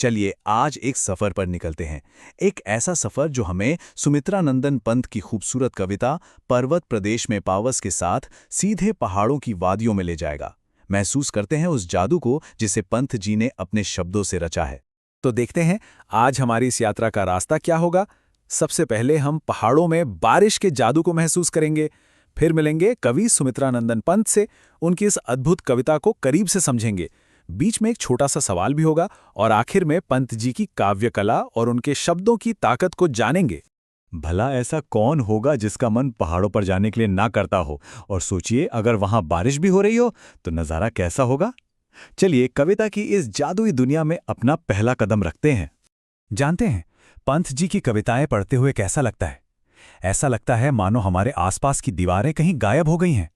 चलिए आज एक सफर पर निकलते हैं। एक ऐसा सफर जो हमें सुमित्रा नंदन पंत की खूबसूरत कविता पर्वत प्रदेश में पावस के साथ सीधे पहाड़ों की वादियों में ले जाएगा। महसूस करते हैं उस जादू को जिसे पंत जी ने अपने शब्दों से रचा है। तो देखते हैं आज हमारी इस यात्रा का रास्ता क्या होगा। सबसे पहले हम पहाड़ों में बारिश के जादू को महसूस करेंगे, फिर मिलेंगे कवि सुमित्रा नंदन पंत से, उनकी इस अद्भुत कविता को करीब से समझेंगे। बीच में एक छोटा सा सवाल भी होगा और आखिर में पंत जी की काव्य कला और उनके शब्दों की ताकत को जानेंगे। भला ऐसा कौन होगा जिसका मन पहाड़ों पर जाने के लिए ना करता हो, और सोचिए अगर वहां बारिश भी हो रही हो तो नज़ारा कैसा होगा। चलिए कविता की इस जादुई दुनिया में अपना पहला कदम रखते हैं। जानते हैं पंत जी की कविताएं पढ़ते हुए कैसा लगता है? ऐसा लगता है मानो हमारे आसपास की दीवारें कहीं गायब हो गई हैं।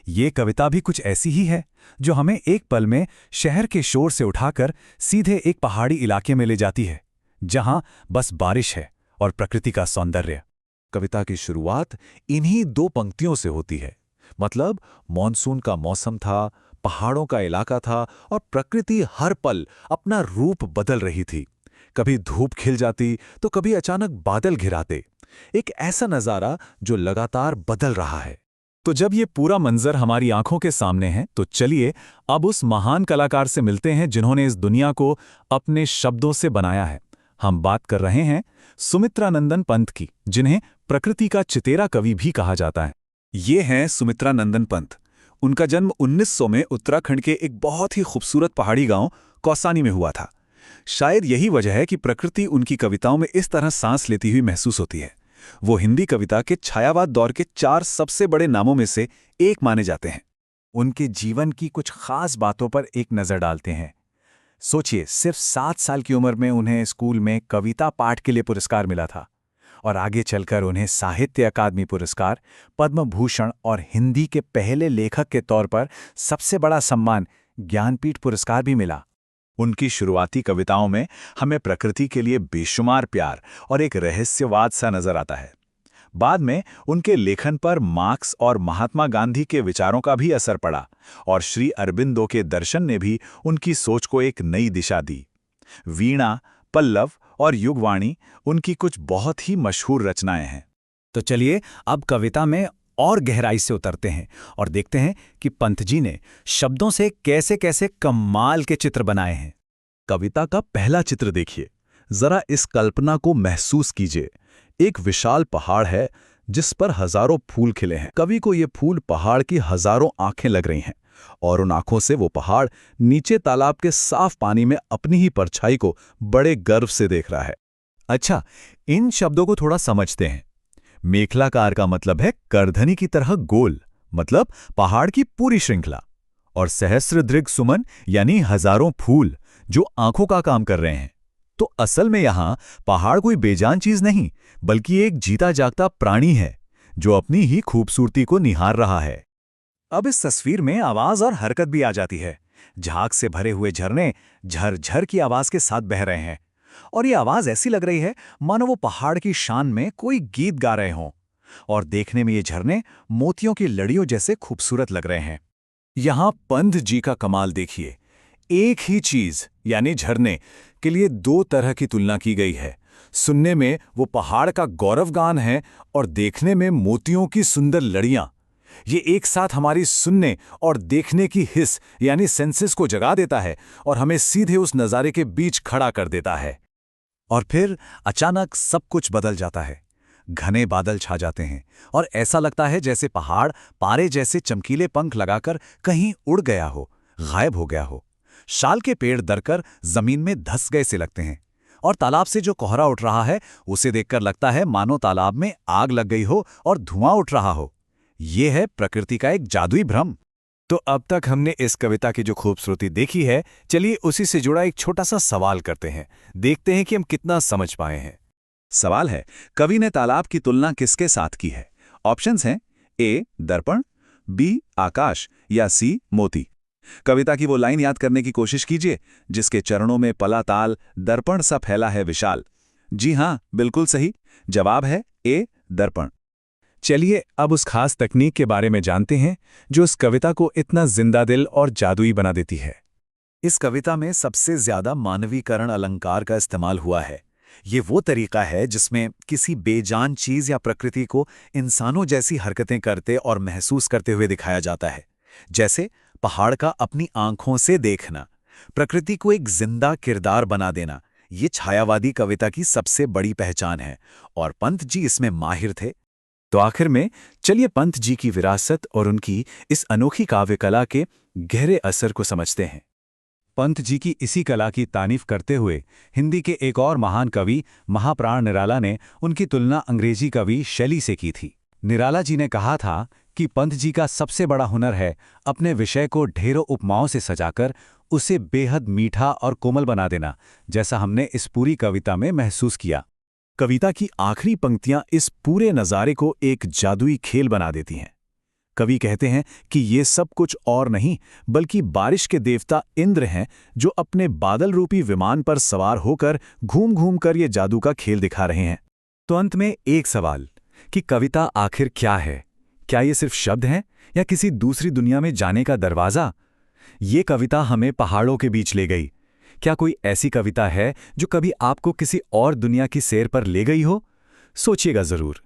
ये कविता भी कुछ ऐसी ही है जो हमें एक पल में शहर के शोर से उठाकर सीधे एक पहाड़ी इलाके में ले जाती है, जहां बस बारिश है और प्रकृति का सौंदर्य। कविता की शुरुआत इन्हीं दो पंक्तियों से होती है। मतलब मॉनसून का मौसम था, पहाड़ों का इलाका था और प्रकृति हर पल अपना रूप बदल रही थी। कभी धूप खिल जाती तो कभी अचानक बादल घिराते। एक ऐसा नज़ारा जो लगातार बदल रहा है। तो जब ये पूरा मंजर हमारी आंखों के सामने है तो चलिए अब उस महान कलाकार से मिलते हैं जिन्होंने इस दुनिया को अपने शब्दों से बनाया है। हम बात कर रहे हैं सुमित्रा नंदन पंत की, जिन्हें प्रकृति का चितेरा कवि भी कहा जाता है। ये हैं सुमित्रा नंदन पंत। उनका जन्म 1900 में उत्तराखंड के एक बहुत ही खूबसूरत पहाड़ी गांव कौसानी में हुआ था। शायद यही वजह है कि प्रकृति उनकी कविताओं में इस तरह सांस लेती हुई महसूस होती है। वो हिंदी कविता के छायावाद दौर के 4 सबसे बड़े नामों में से एक माने जाते हैं। उनके जीवन की कुछ खास बातों पर एक नज़र डालते हैं। सोचिए, सिर्फ 7 साल की उम्र में उन्हें स्कूल में कविता पाठ के लिए पुरस्कार मिला था और आगे चलकर उन्हें साहित्य अकादमी पुरस्कार, पद्म भूषण और हिंदी के पहले लेखक के तौर पर सबसे बड़ा सम्मान ज्ञानपीठ पुरस्कार भी मिला। उनकी शुरुआती कविताओं में हमें प्रकृति के लिए बेशुमार प्यार और एक रहस्यवाद सा नजर आता है। बाद में उनके लेखन पर मार्क्स और महात्मा गांधी के विचारों का भी असर पड़ा और श्री अरबिंदो के दर्शन ने भी उनकी सोच को एक नई दिशा दी। वीणा, पल्लव और युगवाणी उनकी कुछ बहुत ही मशहूर रचनाएं हैं। तो चलिए अब कविता में और गहराई से उतरते हैं और देखते हैं कि पंत जी ने शब्दों से कैसे कैसे कमाल के चित्र बनाए हैं। कविता का पहला चित्र देखिए, जरा इस कल्पना को महसूस कीजिए। एक विशाल पहाड़ है जिस पर हजारों फूल खिले हैं। कवि को ये फूल पहाड़ की हजारों आंखें लग रही हैं और उन आंखों से वो पहाड़ नीचे तालाब के साफ पानी में अपनी ही परछाई को बड़े गर्व से देख रहा है। अच्छा, इन शब्दों को थोड़ा समझते हैं। मेखलाकार का मतलब है करधनी की तरह गोल, मतलब पहाड़ की पूरी श्रृंखला। और सहस्रदृग सुमन यानी हजारों फूल जो आंखों का काम कर रहे हैं। तो असल में यहां पहाड़ कोई बेजान चीज नहीं, बल्कि एक जीता जागता प्राणी है जो अपनी ही खूबसूरती को निहार रहा है। अब इस तस्वीर में आवाज और हरकत भी आ जाती है। झाग से भरे हुए झरने झरझर की आवाज के साथ बह रहे हैं और ये आवाज ऐसी लग रही है मानो वो पहाड़ की शान में कोई गीत गा रहे हों। और देखने में ये झरने मोतियों की लड़ियों जैसे खूबसूरत लग रहे हैं। यहां पंत जी का कमाल देखिए। एक ही चीज यानी झरने के लिए 2 तरह की तुलना की गई है। सुनने में वो पहाड़ का गौरवगान है और देखने में मोतियों की सुंदर लड़ियां। ये एक साथ हमारी सुनने और देखने की हिस्स यानी सेंसेस को जगा देता है और हमें सीधे उस नज़ारे के बीच खड़ा कर देता है। और फिर अचानक सब कुछ बदल जाता है। घने बादल छा जाते हैं और ऐसा लगता है जैसे पहाड़ पारे जैसे चमकीले पंख लगाकर कहीं उड़ गया हो, गायब हो गया हो। शाल के पेड़ दरकर जमीन में धंस गए से लगते हैं और तालाब से जो कोहरा उठ रहा है उसे देखकर लगता है मानो तालाब में आग लग गई हो और धुआं उठ रहा हो। ये है प्रकृति का एक जादुई भ्रम। तो अब तक हमने इस कविता की जो खूबसूरती देखी है, चलिए उसी से जुड़ा एक छोटा सा सवाल करते हैं। देखते हैं कि हम कितना समझ पाए हैं। सवाल है, कवि ने तालाब की तुलना किसके साथ की है? ऑप्शंस हैं ए दर्पण, बी आकाश या सी मोती। कविता की वो लाइन याद करने की कोशिश कीजिए जिसके चरणों में पला ताल दर्पण सा फैला है विशाल। जी हां, बिल्कुल सही जवाब है ए दर्पण। चलिए अब उस खास तकनीक के बारे में जानते हैं जो इस कविता को इतना जिंदा दिल और जादुई बना देती है। इस कविता में सबसे ज्यादा मानवीकरण अलंकार का इस्तेमाल हुआ है। ये वो तरीका है जिसमें किसी बेजान चीज या प्रकृति को इंसानों जैसी हरकतें करते और महसूस करते हुए दिखाया जाता है। जैसे पहाड़ का अपनी आंखों से देखना, प्रकृति को एक जिंदा किरदार बना देना, ये छायावादी कविता की सबसे बड़ी पहचान है और पंत जी इसमें माहिर थे। तो आखिर में चलिए पंत जी की विरासत और उनकी इस अनोखी काव्य कला के गहरे असर को समझते हैं। पंत जी की इसी कला की तारीफ करते हुए हिंदी के एक और महान कवि महाप्राण निराला ने उनकी तुलना अंग्रेजी कवि शैली से की थी। निराला जी ने कहा था कि पंत जी का सबसे बड़ा हुनर है अपने विषय को ढेरों उपमाओं से सजाकर उसे बेहद मीठा और कोमल बना देना, जैसा हमने इस पूरी कविता में महसूस किया। कविता की आखिरी पंक्तियां इस पूरे नज़ारे को एक जादुई खेल बना देती हैं। कवि कहते हैं कि ये सब कुछ और नहीं बल्कि बारिश के देवता इंद्र हैं जो अपने बादल रूपी विमान पर सवार होकर घूम घूम कर ये जादू का खेल दिखा रहे हैं। तो अंत में एक सवाल कि कविता आखिर क्या है? क्या ये सिर्फ शब्द हैं या किसी दूसरी दुनिया में जाने का दरवाज़ा? ये कविता हमें पहाड़ों के बीच ले गई। क्या कोई ऐसी कविता है जो कभी आपको किसी और दुनिया की सैर पर ले गई हो? सोचिएगा ज़रूर।